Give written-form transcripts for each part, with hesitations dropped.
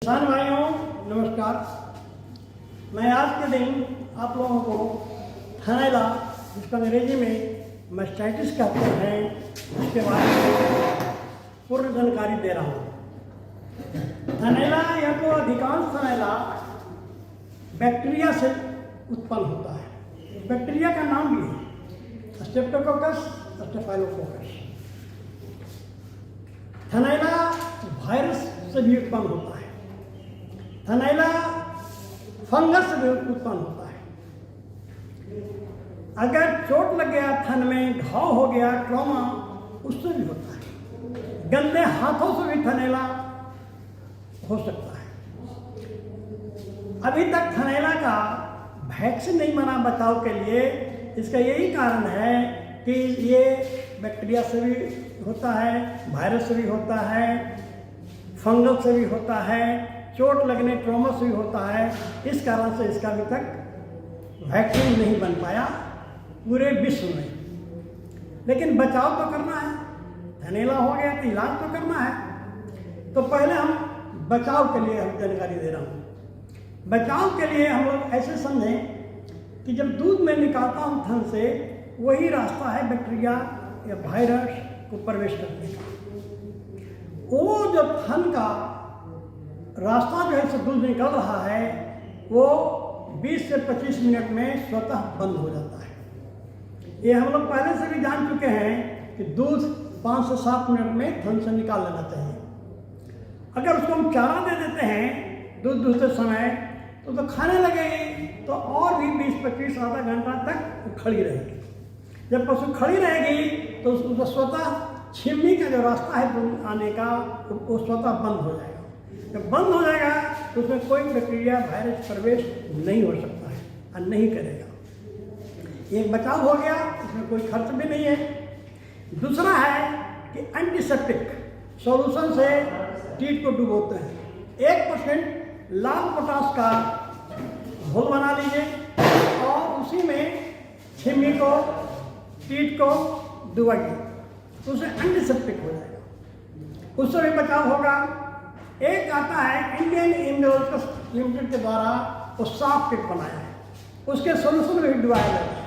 किसान भाइयों नमस्कार। मैं आज के दिन आप लोगों को थनैला, जिसको अंग्रेजी में मैस्टाइटिस कहते हैं, इसके बारे में पूर्ण जानकारी दे रहा हूँ। थनैला या तो अधिकांश थनैला बैक्टीरिया से उत्पन्न होता है। बैक्टीरिया का नाम भी है स्ट्रेप्टोकोकस, स्टेफाइलोकोकस। थनैला वायरस से भी उत्पन्न होता है। थनैला फंगस से भी उत्पन्न होता है। अगर चोट लग गया थन में, घाव हो गया, ट्रॉमा, उससे भी होता है। गंदे हाथों से भी थनैला हो सकता है। अभी तक थनैला का वैक्सीन नहीं बना बचाव के लिए। इसका यही कारण है कि ये बैक्टीरिया से भी होता है, वायरस से भी होता है, फंगस से भी होता है, चोट लगने, ट्रॉमा से भी होता है। इस कारण से इसका अभी तक वैक्सीन नहीं बन पाया पूरे विश्व में। लेकिन बचाव तो करना है। थनैला हो गया तो इलाज तो करना है। तो पहले हम बचाव के लिए हम जानकारी दे रहा हूँ। बचाव के लिए हम लोग ऐसे समझें कि जब दूध में निकालता हूँ थन से, वही रास्ता है बैक्टीरिया या वायरस को प्रवेश करने का। वो जो थन का रास्ता जो है दूध निकल रहा है, वो 20 से 25 मिनट में स्वतः बंद हो जाता है। ये हम लोग पहले से भी जान चुके हैं कि दूध 5 से 7 मिनट में थन से निकाल लेना चाहिए। अगर उसको हम चारा दे देते हैं दूध दूसरे समय, तो खाने लगेगी, तो और भी 20-25 आधा घंटा तक वो खड़ी रहेगी। जब पशु खड़ी रहेगी तो उसका स्वतः छिमनी का जो रास्ता है दूध आने का, वो स्वतः बंद हो जाएगा। जब बंद हो जाएगा तो उसमें कोई बैक्टीरिया, वायरस प्रवेश नहीं हो सकता है और नहीं करेगा। एक बचाव हो गया, इसमें कोई खर्च भी नहीं है। दूसरा है कि एंटीसेप्टिक सॉल्यूशन से कीट को डुबोते हैं। 1% लाल पोटाश का घोल बना लीजिए और उसी में छिमी को, कीट को डुबाइए, तो उसे एंटीसेप्टिक हो जाएगा। उससे भी बचाव होगा। एक आता है इंडियन इम्यूनोलॉजिकल्स लिमिटेड के द्वारा वो साफ किट बनाया है, उसके सोल्यूशन में भी डुबाया जाता है।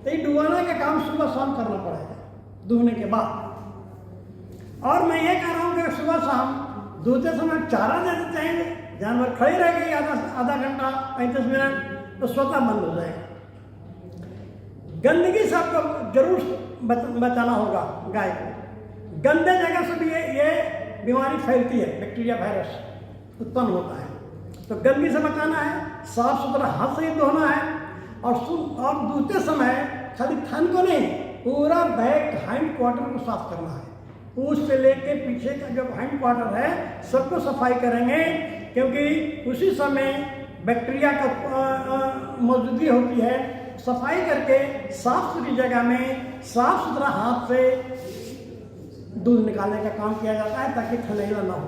तो ये डुबाने का काम सुबह शाम करना पड़ेगा दूहने के बाद। और मैं ये कह रहा हूँ कि सुबह शाम दूहते समय चारा दे देते हैं, जानवर खड़ी रहेगी आधा घंटा 35 मिनट, तो स्वतः बंद हो जाएगा। गंदगी से आपको जरूर बचाना होगा गाय को। गंदे जगह से भी ये बीमारी फैलती है, बैक्टीरिया, वायरस उत्पन्न होता है। तो गंदगी से बचाना है, साफ सुथरा हाथ से ही धोना है। और दूसरे समय खाली थन को नहीं, पूरा बैक हाइंड क्वार्टर को साफ करना है। पूंछ से लेके पीछे का जो हाइंड क्वार्टर है, सबको सफाई करेंगे, क्योंकि उसी समय बैक्टीरिया का मौजूदगी होती है। सफाई करके साफ सुथरी जगह में साफ सुथरा हाथ से दूध निकालने का काम किया जाता है, ताकि थनैला ना हो।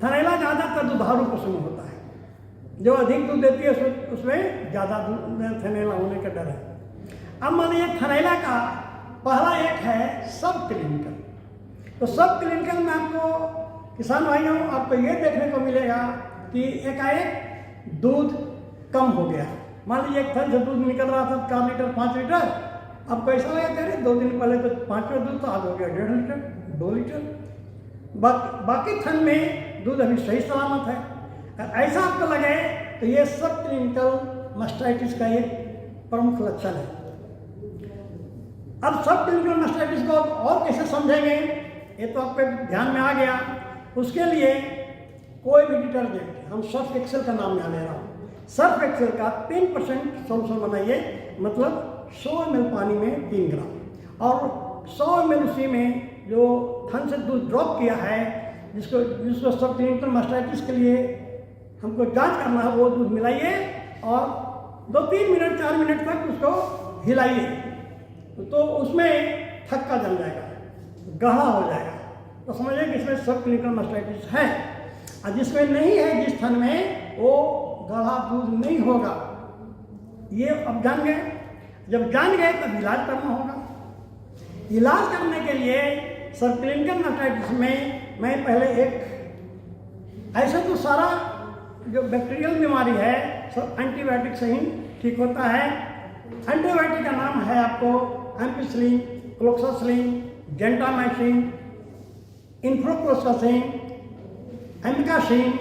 थनैला ज़्यादातर दुधारू पशु में होता है। जो अधिक दूध देती है उसमें ज़्यादा थनैला होने का डर है। अब मान लीजिए थनैला का पहला एक है सब क्लिनिकल। तो सब क्लिनिकल में आपको किसान भाइयों, आपको ये देखने को मिलेगा कि एकाएक दूध कम हो गया। मान लीजिए एक थन से दूध निकल रहा था 4 लीटर 5 लीटर, अब कैसा लगा कह रहे 2 दिन पहले तो 5वां दूध तो आज हो गया 1.5 लीटर 2 लीटर। बाकी थन में दूध अभी सही सलामत है। ऐसा आपको लगे तो ये सब क्लिनिकल मैस्टाइटिस का एक प्रमुख लक्षण है। अब सब क्लिनिकल मैस्टाइटिस को और कैसे समझेंगे, ये तो आपके ध्यान में आ गया। उसके लिए कोई भी डिटर्जेंट, हम सर्फ एक्सेल का नाम यहाँ ले रहा हूँ, सर्फ एक्सेल का 3% सोल्यूशन बनाइए, मतलब 100 ml पानी में 3 ग्राम, और 100 ml उसी में जो थन से दूध ड्रॉप किया है, जिसको सब क्लिनिकल मैस्टाइटिस के लिए हमको जांच करना है, वो दूध मिलाइए और 2-3 मिनट 4 मिनट तक उसको हिलाइए, तो उसमें थक्का जम जाएगा, गाढ़ा हो जाएगा। तो समझिए कि इसमें सब क्लिनिकल मैस्टाइटिस है। और जिसमें नहीं है, जिस थन में, वो गाढ़ा दूध नहीं होगा। ये अब जान गए। जब जान गए तब इलाज करना होगा। इलाज करने के लिए सब क्लिनिकल मैस्टाइटिस में मैं पहले एक, ऐसे तो सारा जो बैक्टीरियल बीमारी है सब एंटीबायोटिक से ही ठीक होता है। एंटीबायोटिक का नाम है आपको एम्पिसिलिन, क्लोक्सासिलिन, जेंटामाइसिन, इन्फ्लोक्लोक्सासिन, एमिकासिन,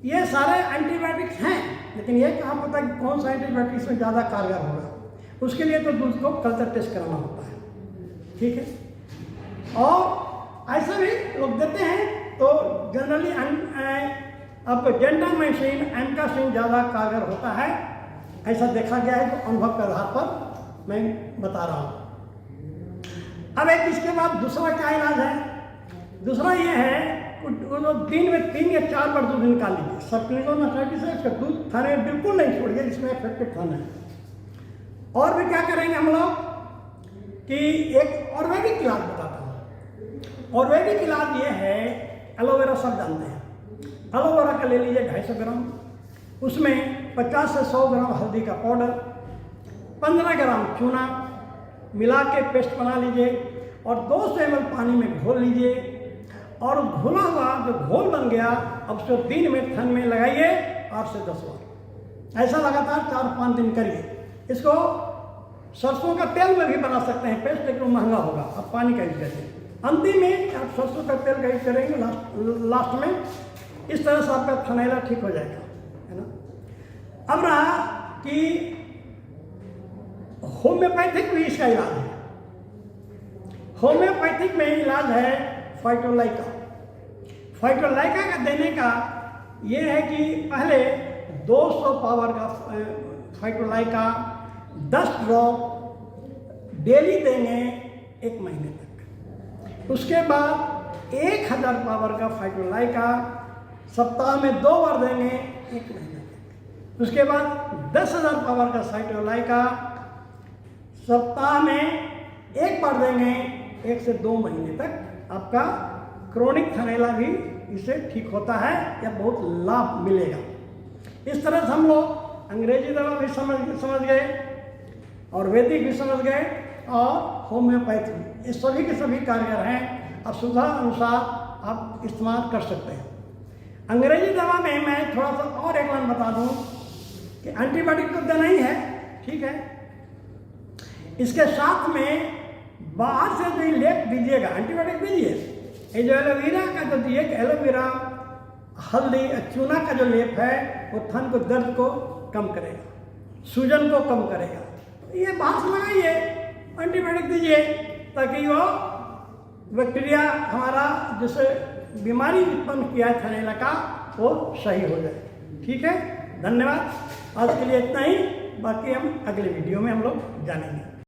ये सारे एंटीबायोटिक्स हैं, लेकिन ये कहाँ पता कि कौन सा एंटीबायोटिक्स में ज़्यादा कारगर होगा, उसके लिए तो दूध को कल्चर टेस्ट कराना होता है, ठीक है। और ऐसे भी लोग देते हैं तो जनरली आपको जेंटामाइसिन, एमिकासिन ज़्यादा कारगर होता है, ऐसा देखा गया है, तो अनुभव के आधार पर मैं बता रहा हूँ। अब एक इसके बाद दूसरा क्या इलाज है? दूसरा ये है दिन में 3 या 4 बार दूध निकाल लीजिए। सबक्लिनिकोमास्टाइटिस है, इसका दूध थाने में बिल्कुल नहीं छोड़िए जिसमें इफेक्टेड थाना है। और भी क्या करेंगे हम लोग कि एक आयुर्वेदिक इलाज बताता हूँ। आयुर्वेदिक इलाज ये है, एलोवेरा सब जानते हैं। एलोवेरा का ले लीजिए 250 ग्राम, उसमें 50 से 100 ग्राम हल्दी का पाउडर, 15 ग्राम चूना मिला के पेस्ट बना लीजिए और 200 ml पानी में घोल लीजिए। और घोला हुआ जो घोल बन गया, अब उसको दिन में थन में लगाइए 8 से 10 बार, ऐसा लगातार 4-5 दिन करिए। इसको सरसों का तेल में भी बना सकते हैं पेस्ट, लेकिन महंगा होगा, आप पानी का यूज करिए। अंतिम में आप सरसों का तेल का यूज करेंगे लास्ट में, इस तरह से आपका थनैला ठीक हो जाएगा, है ना। अब रहा कि होम्योपैथिक भी इसका इलाज है। होम्योपैथिक में इलाज है फाइटोलाइका। फाइटोलाइका का देने का ये है कि पहले 200 पावर का फाइटोलाइका 10 ड्रॉप डेली देंगे 1 महीने तक। उसके बाद 1000 पावर का फाइटोलाइका सप्ताह में 2 बार देंगे 1 महीने तक। उसके बाद 10,000 पावर का फाइटोलाइका सप्ताह में 1 बार देंगे 1 से 2 महीने तक। आपका क्रोनिक थनैला भी इससे ठीक होता है या बहुत लाभ मिलेगा। इस तरह से हम लोग अंग्रेजी दवा भी समझ गए और वैदिक भी समझ गए और होम्योपैथी भी, ये सभी के सभी कारगर हैं। अब सुविधा अनुसार आप इस्तेमाल कर सकते हैं। अंग्रेजी दवा में मैं थोड़ा सा और एक बार बता दूं कि एंटीबायोटिक तो देना ही है, ठीक है, इसके साथ में बाहर से जो लेप दीजिएगा, एंटीबायोटिक दीजिए, ये जो एलोवेरा का जो दिए, एलोवेरा हल्दी चूना का जो लेप है वो थन को दर्द को कम करेगा, सूजन को कम करेगा। ये बाहर से लगाइए, एंटीबायोटिक दीजिए ताकि वो बैक्टीरिया हमारा जिससे बीमारी उत्पन्न किया है थनैला का वो सही हो जाए, ठीक है। धन्यवाद, आज के लिए इतना ही, बाकी हम अगले वीडियो में हम लोग जानेंगे।